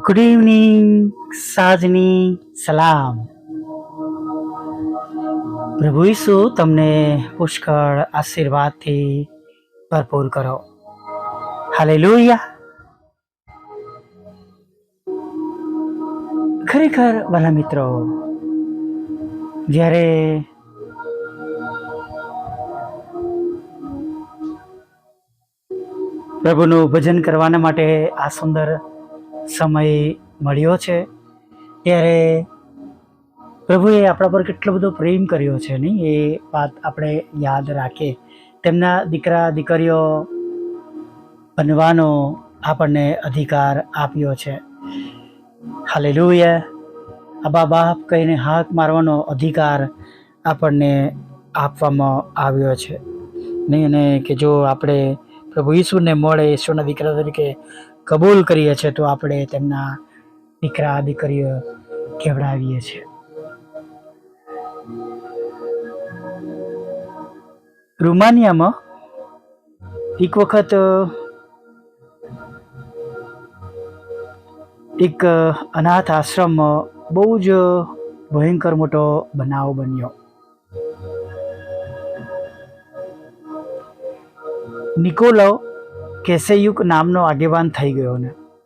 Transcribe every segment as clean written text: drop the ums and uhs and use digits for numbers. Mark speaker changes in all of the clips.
Speaker 1: Good evening, સાંજની સલામ. પ્રભુ ઈસુ તમને પુષ્કળ આશીર્વાદથી ભરપૂર કરો. હાલેલુયા. ખરેખર વાલા મિત્રો, જ્યારે પ્રભુનું ભજન કરવાના માટે આ સુંદર સમય મળ્યો છે, ત્યારે પ્રભુએ આપણા પર કેટલો બધો પ્રેમ કર્યો છે નહીં, એ વાત આપણે યાદ રાખીએ. તેમના દીકરા દીકરીઓ બનવાનો આપણને અધિકાર આપ્યો છે. હાલેલુયા. આબા બાપ કહીને હાક મારવાનો અધિકાર આપણને આપવામાં આવ્યો છે નહીં. અને કે જો આપણે પ્રભુ ઈસુને મળે, ઈશ્વરના દીકરા તરીકે કબૂલ કરીએ છીએ, તો આપણે તેમના દીકરા દીકરીઓ કહેવડાવીએ છીએ. રોમાનિયામાં એક વખત એક અનાથ આશ્રમમાં બહુ જ ભયંકર મોટો બનાવ બન્યો. નિકોલો કેસેયુક નામનો આગેવાન થઈ ગયો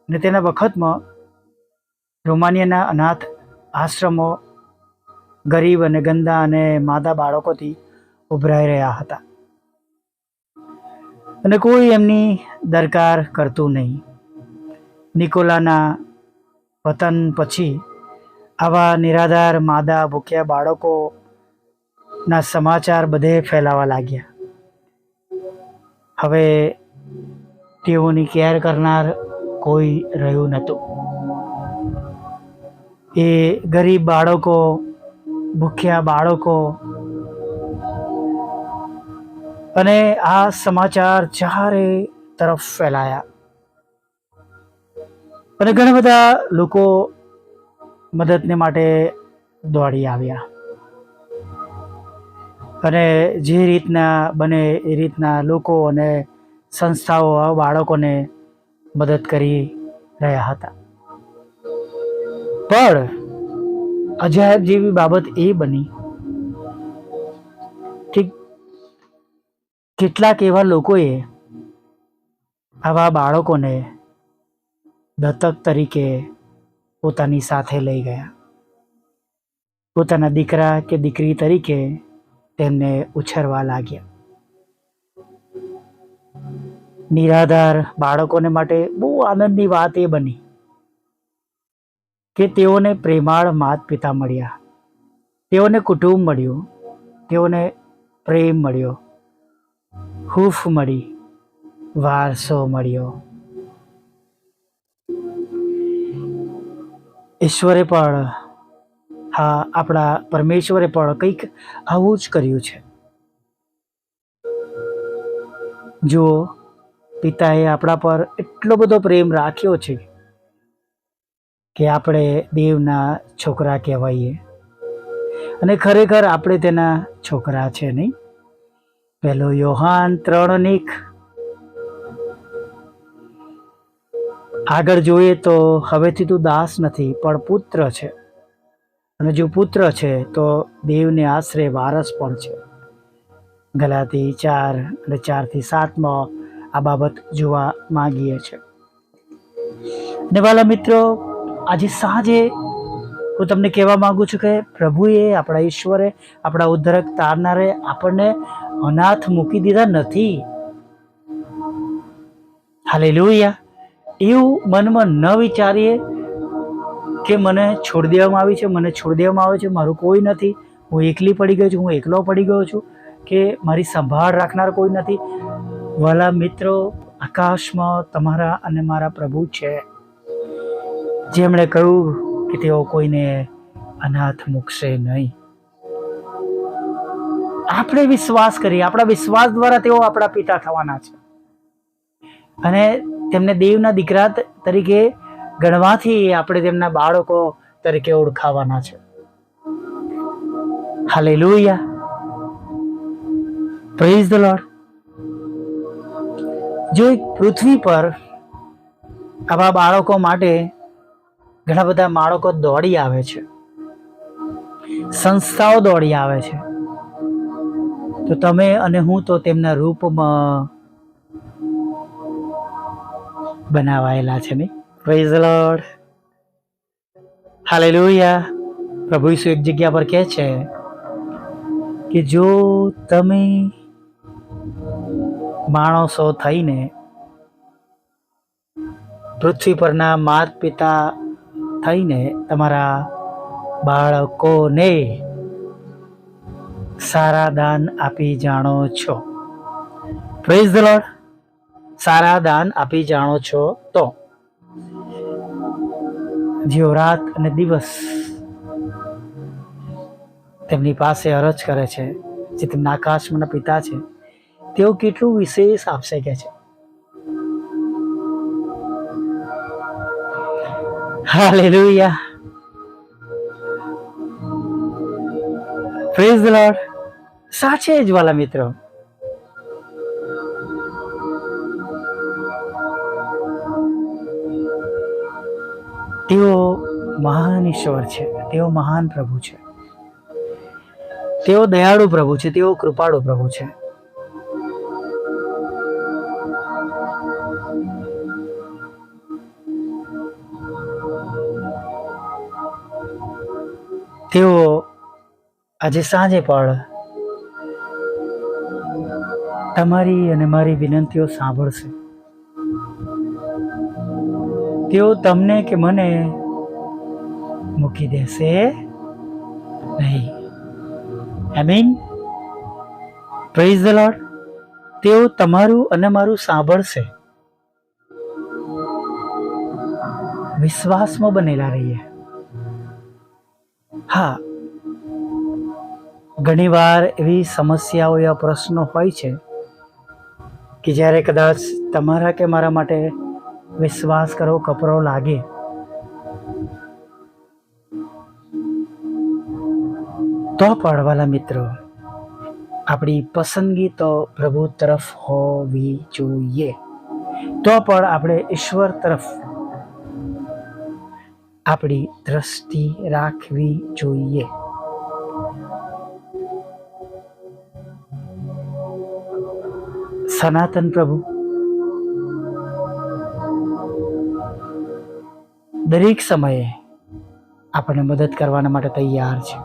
Speaker 1: ને તેના વખતમાં રોમાનિયાના અનાથ આશ્રમો ગરીબ અને ગંદા અને માદા બાળકોથી ઉભરાઈ રહ્યા હતા, અને કોઈ એમની દરકાર કરતું નહીં. નિકોલાના વતન પછી આવા નિરાધાર માદા ભૂખ્યા બાળકોના સમાચાર બધે ફેલાવા લાગ્યા. હવે તેઓની કેર કરનાર કોઈ રહ્યું નહોતું. એ ગરીબ બાળકો, ભૂખ્યા બાળકો, અને આ સમાચાર ચારે તરફ ફેલાયા, અને ઘણા બધા લોકો મદદને માટે દોડી આવ્યા. અને જે રીતના બને એ રીતના લોકો અને સંસ્થાઓ બાળકોને મદદ કરી રહ્યા હતા. પણ અજાયબ જેવી બાબત એ બની કે કેટલાક એવા લોકોએ આવા બાળકોને દત્તક તરીકે પોતાની સાથે લઈ ગયા. પોતાના દીકરા કે દીકરી તરીકે તેમને ઉછેરવા લાગ્યા. નિરાધાર બાળકોને માટે બહુ આનંદની વાત એ બની કે તેઓને પ્રેમાળ માતા પિતા મળ્યા, તેઓને કુટુંબ મળ્યું, તેઓને પ્રેમ મળ્યો, હૂફ મળી, વારસો મળ્યો. ઈશ્વરે પણ, હા, આપણા પરમેશ્વરે પણ કંઈક આવું જ કર્યું છે. જુઓ, પિતાએ આપણા પર એટલો બધો પ્રેમ રાખ્યો છે કે આપણે દેવના છોકરા કહેવાઈએ, અને ખરેખર આપણે તેના છોકરા છે નહીં. 1 યોહાન 3:1 આગળ જોઈએ તો, હવેથી તું દાસ નથી પણ પુત્ર છે, અને જો પુત્ર છે તો દેવને આશરે વારસ પણ છે. ગલાતી 4 અને 4-7 આ બાબત જોવા માંગીએ છીએ. ને વાલા મિત્રો, આજે સાંજે હું તમને કહેવા માંગુ છું કે પ્રભુએ, આપણા ઈશ્વરે, આપણા ઉદ્ધારક તારનારે આપણને અનાથ મૂકી દીધા નથી. હાલેલુયા. એવું મનમાં ન વિચારીએ કે મને છોડી દેવામાં આવી છે, મને છોડી દેવામાં આવે છે, મારું કોઈ નથી, હું એકલી પડી ગયો છું, હું એકલો પડી ગયો છું, કે મારી સંભાળ રાખનાર કોઈ નથી. વાલા મિત્રો, આકાશમાં તમારા અને મારા પ્રભુ છે, જેમણે કહ્યું કે તેઓ કોઈને અનાથ મૂકશે નહીં. આપણે વિશ્વાસ કરીએ, આપણા વિશ્વાસ દ્વારા તેઓ આપણા પિતા થવાના છે, અને તેમને દેવના દીકરા તરીકે ગણવાથી આપણે તેમના બાળકો તરીકે ઓળખાવાના છે. હાલેલુયા. Praise the lord. જો પૃથ્વી પર આવા બાળકો માટે ઘણા બધા બાળકો દોડી આવે છે, સંસ્થાઓ દોડી આવે છે, તો તમે અને હું તો તેમના રૂપમાં બનાવાયેલા છે ને. Praise the lord, hallelujah. પ્રભુ ઈસુ એક જગ્યા પર કહે છે કે જો તમે માણસો થઈને પૃથ્વી પરના માતા પિતા થઈને તમારા બાળકોને સારા દાન આપી જાણો છો. Praise the lord. સારા દાન આપી જાણો છો તો જેઓ રાત અને દિવસ તેમની પાસે અરજ કરે છે, જે તેમના આકાશમાંના પિતા છે, તેઓ કેટલું વિશેષ આપશે કે છે. હાલેલુયા. Praise the lord. સાચે જ વાલા મિત્રો, તેઓ મહાન ઈશ્વર છે, તેઓ મહાન પ્રભુ છે, તેઓ દયાળુ પ્રભુ છે, તેઓ કૃપાળુ પ્રભુ છે. તેઓ આજે સાંજે પણ તમારી અને મારી વિનંતીઓ સાંભળશે. તેઓ તમને કે મને મૂકી દેશે નહીં. આમીન. Praise the lord. તેઓ તમારું અને મારું સાંભળશે. વિશ્વાસમાં બનેલા રહીએ. હા, ઘણીવાર એવી સમસ્યાઓ યા પ્રશ્નો હોય છે કે જ્યારે કદાચ તમારા કે મારા માટે વિશ્વાસ કરવો કપરો લાગે, તો પણ વાલા મિત્રો, આપણી પસંદગી તો પ્રભુ તરફ હોવી જોઈએ. તો પણ આપણે ઈશ્વર તરફ આપણી દ્રષ્ટિ રાખવી જોઈએ. સનાતન પ્રભુ દરેક સમયે આપણને મદદ કરવાના માટે તૈયાર છે.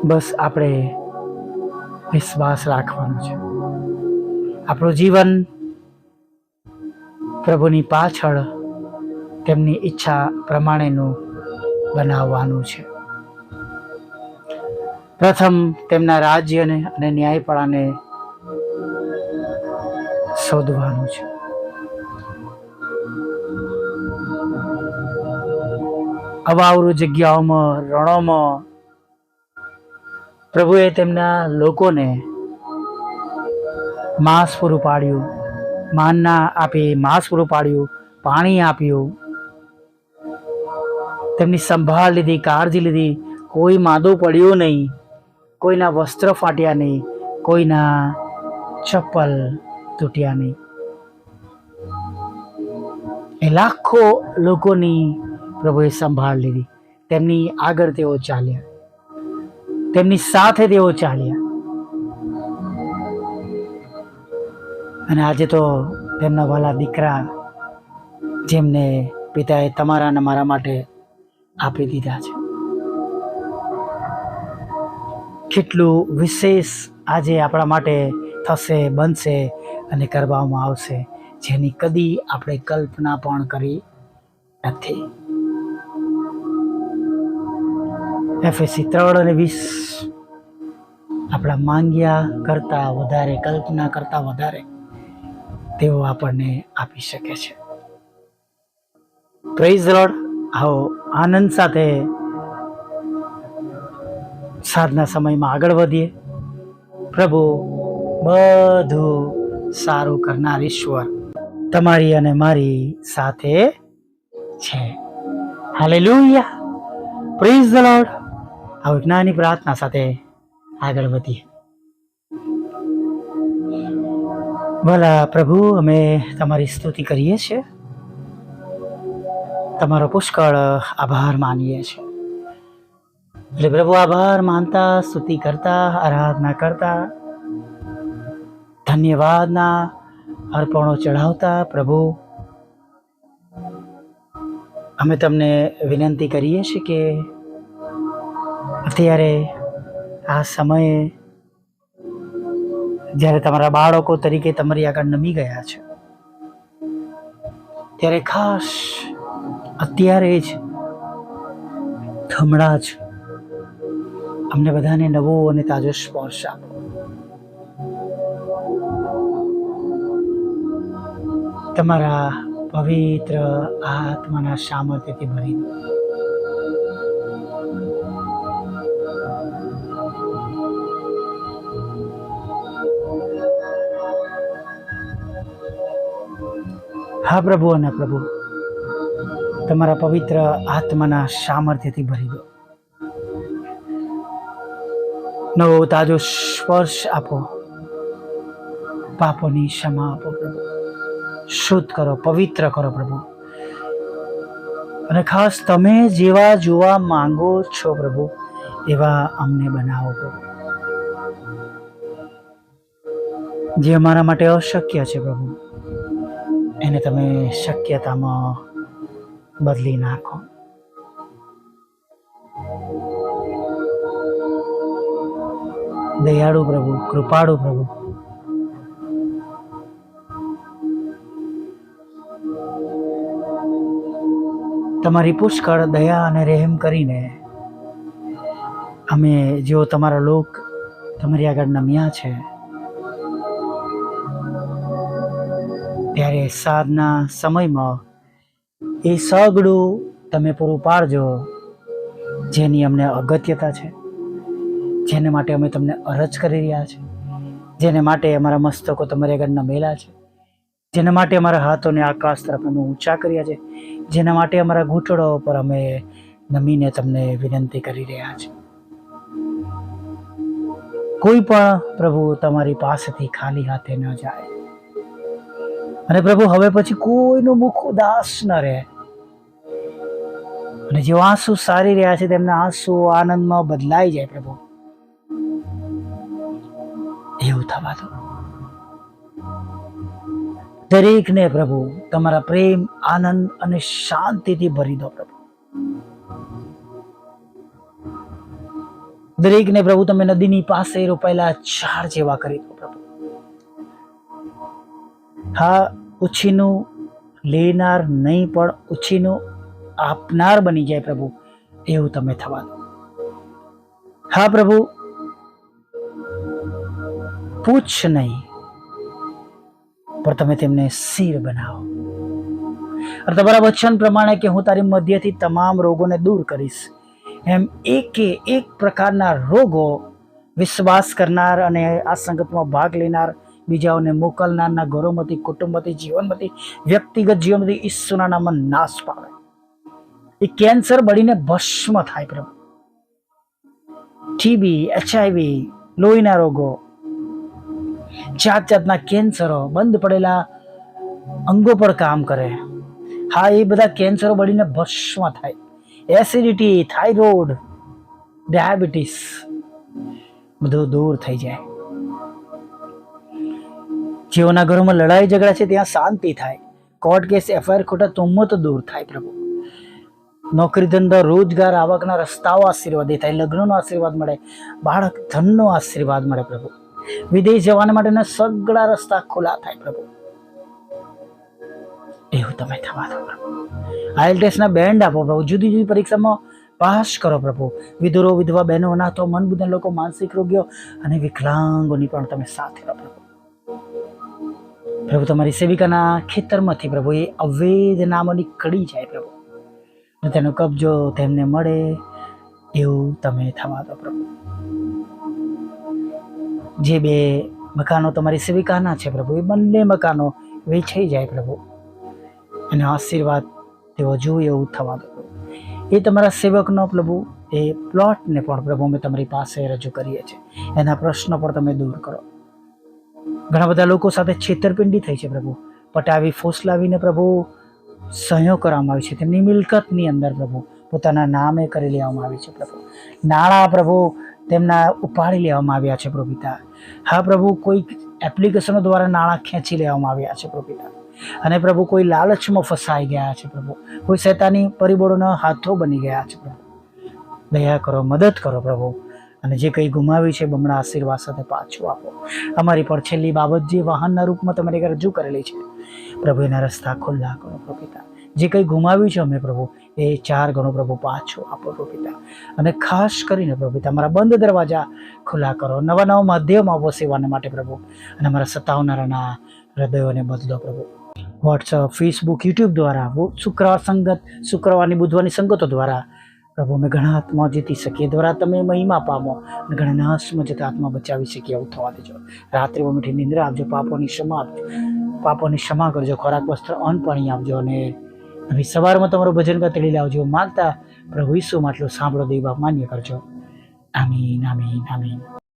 Speaker 1: બસ આપણે વિશ્વાસ રાખવાનો છે. આપણું જીવન પ્રભુની પાછળ તેમની ઈચ્છા પ્રમાણેનું બનાવવાનું છે. પ્રથમ તેમના રાજ્યને અને ન્યાયપણાને શોધવાનું છે. અવાવરૂ જગ્યાઓમાં, રણોમાં પ્રભુએ તેમના લોકોને માંસ પૂરું પાડ્યું, માનના આપી માંસ પૂરું પાડ્યું, પાણી આપ્યું, તેમની સંભાળ લીધી, કાળજી લીધી. કોઈ માદું પડ્યું નહીં, કોઈના વસ્ત્ર ફાટ્યા નહીં, કોઈના ચપ્પલ તૂટ્યા નહીં. એ લાખો લોકોની પ્રભુએ સંભાળ લીધી. તેમની આગળ તેઓ ચાલ્યા, તેમની સાથે તેઓ ચાલ્યા. અને આજે તો તેમના વાલા દીકરા, જેમને પિતાએ તમારા અને મારા માટે આપી દીધા છે, કેટલું વિશેષ આજે આપણા માટે થશે, બનશે અને કરવામાં આવશે, જેની કદી આપણે કલ્પના પણ કરી નથી. એફએસી 3:20 આપણા માંગ્યા કરતા વધારે, કલ્પના કરતા વધારે તેઓ આપણને આપી શકે છે. Praise the lord. આવો આનંદ સાથે સાંજના સમયમાં આગળ વધીએ. પ્રભુ બધું સારું કરનાર ઈશ્વર તમારી અને મારી સાથે છે. હાલેલુયા. Praise the lord. આવો જ્ઞાની પ્રાર્થના સાથે આગળ વધીએ. ભલા પ્રભુ, અમે તમારી સ્તુતિ કરીએ છીએ, તમારો પુષ્કળ આભાર માનીએ છીએ. એટલે પ્રભુ, આભાર માનતા, સ્તુતિ કરતા, આરાધના કરતા, ધન્યવાદના અર્પણો ચઢાવતા પ્રભુ, અમે તમને વિનંતી કરીએ છીએ કે અત્યારે આ સમયે જ્યારે તમારા બાળકો તરીકે તમારી આગળ નમી ગયા છે, ત્યારે ખાસ અત્યારે જ હમણાં જ અમને બધાને નવો અને તાજો સ્પર્શ આપો. તમારા પવિત્ર આત્માના સામર્થ્યથી ભરી દો. હા પ્રભુ અને પ્રભુ, તમારા પવિત્ર આત્માના સામર્થ્યથી ભરી દો. નવો તાજો સ્પર્શ આપો. પાપોની ક્ષમા આપો પ્રભુ. શુદ્ધ કરો, પવિત્ર કરો પ્રભુ. અને ખાસ તમે જેવા જોવા માંગો છો પ્રભુ, એવા અમને બનાવો પ્રભુ. જે અમારા માટે અશક્ય છે પ્રભુ, એને તમે શક્યતામાં બદલી નાખો. દયાળુ પ્રભુ, કૃપાળુ પ્રભુ, તમારી પુષ્કળ દયા અને રહેમ કરીને અમે જેઓ તમારા લોક તમારી આગળ નમ્યા છે, ત્યારે સાંજના સમયમાં એ સગડું તમે પૂરું પાડજો, જેની અમને અગત્યતા છે, જેને માટે અમે તમને અરજ કરી રહ્યા છે, જેને માટે અમારા મસ્તકો તમારી આગળ નમેલા છે, જેના માટે અમારા હાથોને આકાશ તરફ અમે ઊંચા કર્યા છે, જેના માટે અમારા ઘૂંટડો પર અમે નમીને તમને વિનંતી કરી રહ્યા છે. કોઈ પણ પ્રભુ તમારી પાસેથી ખાલી હાથે ન જાય. અને પ્રભુ, હવે પછી કોઈનું મુખ ઉદાસ ન રહે. અને જેઓ આંસુ સારી રહ્યા છે, તેમના આંસુ આનંદમાં બદલાઈ જાય પ્રભુ. એવું થવા દો. દરેકને પ્રભુ તમારા પ્રેમ, આનંદ અને શાંતિથી ભરી દો પ્રભુ. દરેકને પ્રભુ તમે નદીની પાસે રોપાયેલા ઝાડ જેવા કરી દો પ્રભુ. હા, ઉછીનું લેનાર નહીં, પણ ઉછીનું આપનાર બની જાય પ્રભુ, એવું તમે થવા દો. હા પ્રભુ, પૂછ નહીં, પણ તમે તેમને શિર બનાવો. અને તમારા વચન પ્રમાણે કે હું તારી મધ્યથી તમામ રોગોને દૂર કરીશ, એમ એકે એક પ્રકારના રોગો વિશ્વાસ કરનાર અને આ સંગતમાં ભાગ લેનાર, બીજાઓને મોકલનારના ઘરોમાંથી, કુટુંબમાંથી, જીવનમાંથી, વ્યક્તિગત જીવનમાંથી ઈસુના નામમાં નાશ પામે. એ કેન્સર બળીને ભસ્મ થાય પ્રભુ. ટીબી, HIV, લોહીના રોગો, જાત જાતના કેન્સરો, બંધ પડેલા અંગો પર કામ કરે, હા એ બધા કેન્સરો બળીને ભસ્મ થાય. એસિડિટી, થાઇરોઇડ, ડાયાબિટીસ બધું દૂર થઈ જાય. જેઓના ઘરોમાં લડાઈ ઝઘડા છે ત્યાં શાંતિ થાય. કોર્ટ કેસ, FIR, ખોટા તોમતો દૂર થાય પ્રભુ. નોકરી ધંધા, રોજગાર, આવકના રસ્તાઓ આશીર્વાદ થાય. લગ્નનો આશીર્વાદ મળે, બાળક ધનનો આશીર્વાદ મળે પ્રભુ. વિદેશ જવાના માટેના સગળા રસ્તા ખુલ્લા થાય પ્રભુ. એવું તમે થવા દો પ્રભુ. IELTS બેન્ડ આપો પ્રભુ. જુદી જુદી પરીક્ષામાં પાસ કરો પ્રભુ. વિધુરો, વિધવા બહેનો, અનાથો, મનબુદ્ધન લોકો, માનસિક રોગીઓ અને વિકલાંગોની પણ તમે સાથે રહો પ્રભુ. પ્રભુ, તમારી સેવિકાના ખેતરમાંથી પ્રભુ એ અવૈધ નામો નીકળી જાય પ્રભુ, અને તેનો કબજો તેમને મળે, એવું તમે થવા દો પ્રભુ. જે 2 મકાનો તમારી સેવિકાના છે પ્રભુ, એ બંને મકાનો વેચાઈ જાય પ્રભુ, અને આશીર્વાદ તેઓ જોઈએ એવું થવા દો પ્રભુ. એ તમારા સેવકનો પ્રભુ એ પ્લોટને પણ પ્રભુ અમે તમારી પાસે રજૂ કરીએ છીએ. એના પ્રશ્નો પણ તમે દૂર કરો. ઘણા બધા લોકો સાથે છેતરપિંડી થઈ છે પ્રભુ. પટાવી ફોસલાવીને પ્રભુ સહયો કરવામાં આવી છે, તેમની મિલકતની અંદર પ્રભુ પોતાના નામે કરી લેવામાં આવી છે પ્રભુ. નાણાં પ્રભુ તેમના ઉપાડી લેવામાં આવ્યા છે પ્રભુ પિતા. હા પ્રભુ, કોઈ એપ્લિકેશનો દ્વારા નાણાં ખેંચી લેવામાં આવ્યા છે પ્રભુ પિતા. અને પ્રભુ કોઈ લાલચમાં ફસાઈ ગયા છે પ્રભુ, કોઈ શૈતાની પરિબળોના હાથો બની ગયા છે પ્રભુ. દયા કરો, મદદ કરો પ્રભુ. અને જે કંઈ ગુમાવ્યું છે બમણા આશીર્વાદ સાથે પાછું આપો. અમારી પર છેલ્લી બાબત જે વાહનના રૂપમાં તમારી ઘરે રજૂ કરેલી છે પ્રભુ, એના રસ્તા ખુલ્લા કરો પ્રભુ પિતા. જે કંઈ ગુમાવ્યું છે અમે પ્રભુ, એ 4 ગણું પ્રભુ પાછું આપો પ્રભુ પિતા. અને ખાસ કરીને પ્રભુ પિતા અમારા બંધ દરવાજા ખુલ્લા કરો, નવા નવા માધ્યમ આપો સેવાને માટે પ્રભુ. અને અમારા સતાવનારાના હૃદયોને બદલો પ્રભુ. વોટ્સઅપ, ફેસબુક, યુટ્યુબ દ્વારા, શુક્રવાર સંગત, શુક્રવારની બુધવારની સંગતો દ્વારા પ્રભુ અમે ઘણા આત્મા જીતી શકીએ, દ્વારા તમે મહિમા પામો અને ઘણા નાશમાં જતા આત્મા બચાવી શકીએ એવું થવા દેજો. રાત્રે મીઠી નિંદ્રા આપજો, પાપોની ક્ષમા આપજો, પાપોની ક્ષમા કરજો, ખોરાક વસ્ત્ર અન્ન પાણી આપજો. અને નવી સવારમાં તમારું ભજન તેડી લાવજો. માગતા પ્રભુ ઈસુ માટલું સાંભળો, દેવ બાપ માન્ય કરજો. આમીન, આમીન, આમીન.